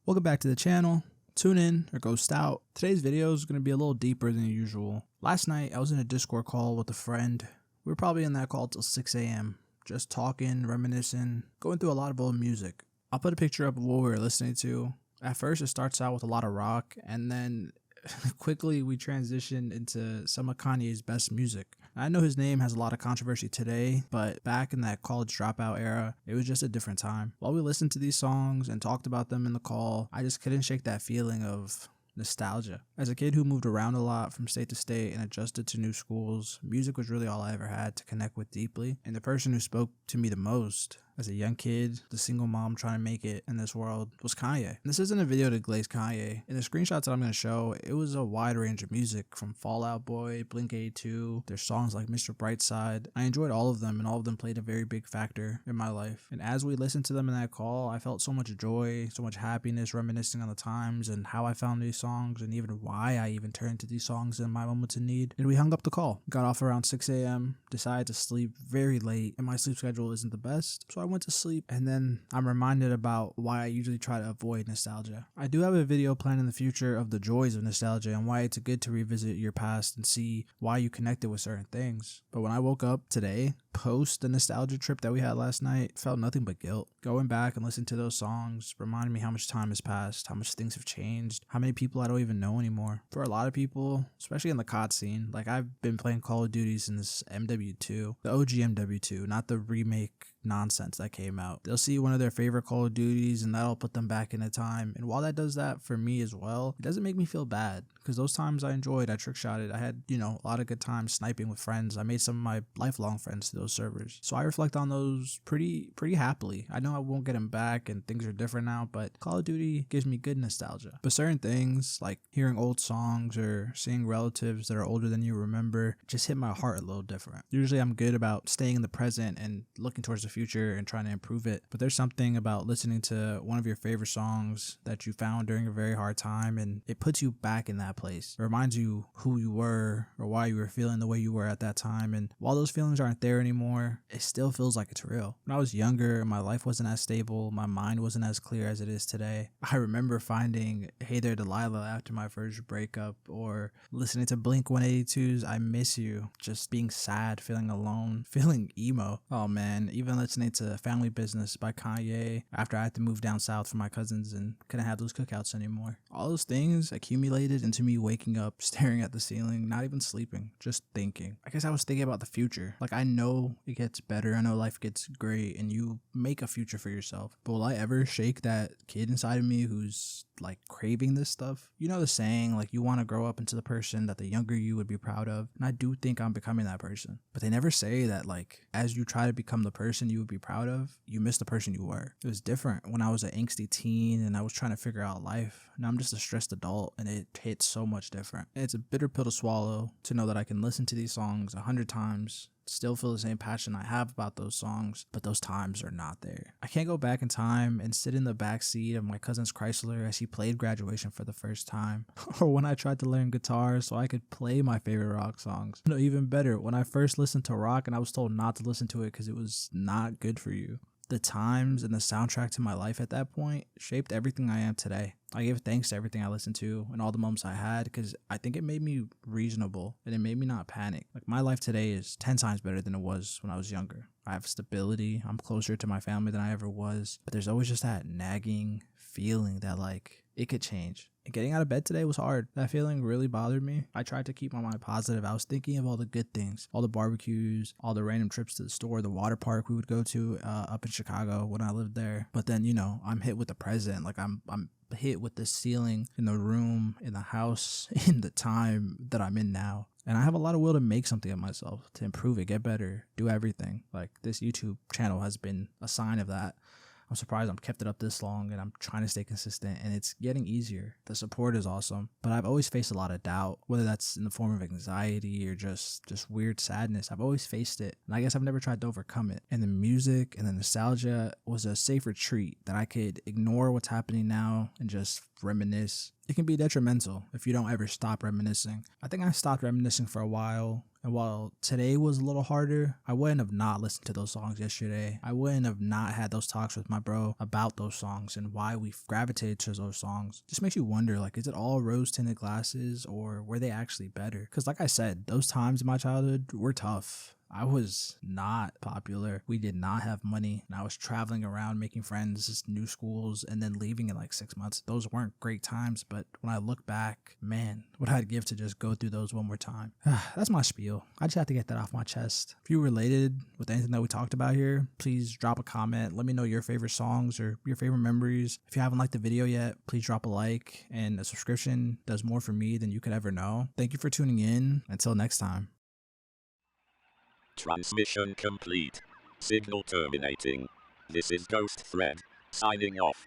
Welcome back to the channel. Tune in or ghost out. Today's video is going to be a little deeper than usual. Last night I was in a Discord call with a friend. We were probably in that call till 6 a.m. just talking, reminiscing, going through a lot of old music. I'll put a picture up of what we were listening to. At first it starts out with a lot of rock, and then quickly we transition into some of Kanye's best music. I know his name has a lot of controversy today, but back in that college dropout era, it was just a different time. While we listened to these songs and talked about them in the call, I just couldn't shake that feeling of nostalgia. As a kid who moved around a lot from state to state and adjusted to new schools, music was really all I ever had to connect with deeply. And the person who spoke to me the most as a young kid, the single mom trying to make it in this world, was Kanye. And this isn't a video to glaze Kanye. In the screenshots that I'm going to show, it was a wide range of music from Fall Out Boy, Blink-182, there's songs like Mr. Brightside. I enjoyed all of them, and all of them played a very big factor in my life. And as we listened to them in that call, I felt so much joy, so much happiness, reminiscing on the times and how I found these songs and even why I even turned to these songs in my moments of need. And we hung up the call. Got off around 6 a.m., decided to sleep very late, and my sleep schedule isn't the best, so I went to sleep. And then I'm reminded about why I usually try to avoid nostalgia. I do have a video planned in the future of the joys of nostalgia and why it's good to revisit your past and see why you connected with certain things. But when I woke up today, post the nostalgia trip that we had last night, felt nothing but guilt. Going back and listening to those songs reminded me how much time has passed, how much things have changed, how many people I don't even know anymore. For a lot of people, especially in the COD scene, like I've been playing Call of Duty since MW2, the OG MW2, not the remake nonsense that came out. They'll see one of their favorite Call of Duties and that'll put them back in a time. And while that does that for me as well, it doesn't make me feel bad because those times I enjoyed, I trick shotted, I had, a lot of good times sniping with friends. I made some of my lifelong friends to those servers. So I reflect on those pretty happily. I know I won't get them back and things are different now, but Call of Duty gives me good nostalgia. But certain things like hearing old songs or seeing relatives that are older than you remember just hit my heart a little different. Usually I'm good about staying in the present and looking towards the future and trying to improve it, but there's something about listening to one of your favorite songs that you found during a very hard time and it puts you back in that place. It reminds you who you were or why you were feeling the way you were at that time, and while those feelings aren't there anymore, it still feels like it's real. When I was younger, my life wasn't as stable, my mind wasn't as clear as it is today. I remember finding Hey There Delilah after my first breakup, or listening to Blink-182's I Miss You, just being sad, feeling alone, feeling emo. Oh man, even listening to Family Business by Kanye after I had to move down south for my cousins and couldn't have those cookouts anymore. All those things accumulated into me waking up, staring at the ceiling, not even sleeping, just thinking. I guess I was thinking about the future. Like I know it gets better, I know life gets great and you make a future for yourself, but will I ever shake that kid inside of me who's like craving this stuff? You know the saying, like you want to grow up into the person that the younger you would be proud of, and I do think I'm becoming that person. But they never say that like as you try to become the person you would be proud of, you miss the person you were. It was different when I was an angsty teen and I was trying to figure out life. Now I'm just a stressed adult and it hits so much different. And it's a bitter pill to swallow to know that I can listen to these songs 100 times, still feel the same passion I have about those songs, but those times are not there. I can't go back in time and sit in the back seat of my cousin's Chrysler as he played Graduation for the first time, or when I tried to learn guitar so I could play my favorite rock songs. No, even better, when I first listened to rock and I was told not to listen to it because it was not good for you. The times and the soundtrack to my life at that point shaped everything I am today. I give thanks to everything I listened to and all the moments I had because I think it made me reasonable and it made me not panic. Like my life today is 10 times better than it was when I was younger. I have stability. I'm closer to my family than I ever was. But there's always just that nagging feeling that like it could change. And getting out of bed today was hard. That feeling really bothered me. I tried to keep my mind positive. I was thinking of all the good things, all the barbecues, all the random trips to the store, the water park we would go to up in Chicago when I lived there. But then, I'm hit with the present. Like I'm hit with the ceiling in the room, in the house, in the time that I'm in now. And I have a lot of will to make something of myself, to improve it, get better, do everything. Like this YouTube channel has been a sign of that. I'm surprised I'm kept it up this long and I'm trying to stay consistent and it's getting easier. The support is awesome, but I've always faced a lot of doubt, whether that's in the form of anxiety or just weird sadness. I've always faced it and I guess I've never tried to overcome it. And the music and the nostalgia was a safe retreat that I could ignore what's happening now and just reminisce. It can be detrimental if you don't ever stop reminiscing. I think I stopped reminiscing for a while And while today was a little harder, I wouldn't have not listened to those songs yesterday. I wouldn't have not had those talks with my bro about those songs and why we gravitated to those songs. Just makes you wonder, like, is it all rose tinted glasses or were they actually better? Because like I said, those times in my childhood were tough. I was not popular. We did not have money. And I was traveling around making friends, new schools, and then leaving in like 6 months. Those weren't great times, but when I look back, man, what I'd give to just go through those one more time. That's my spiel. I just have to get that off my chest. If you related with anything that we talked about here, please drop a comment. Let me know your favorite songs or your favorite memories. If you haven't liked the video yet, please drop a like, and a subscription does more for me than you could ever know. Thank you for tuning in. Until next time. Transmission complete. Signal terminating. This is Ghostthread, signing off.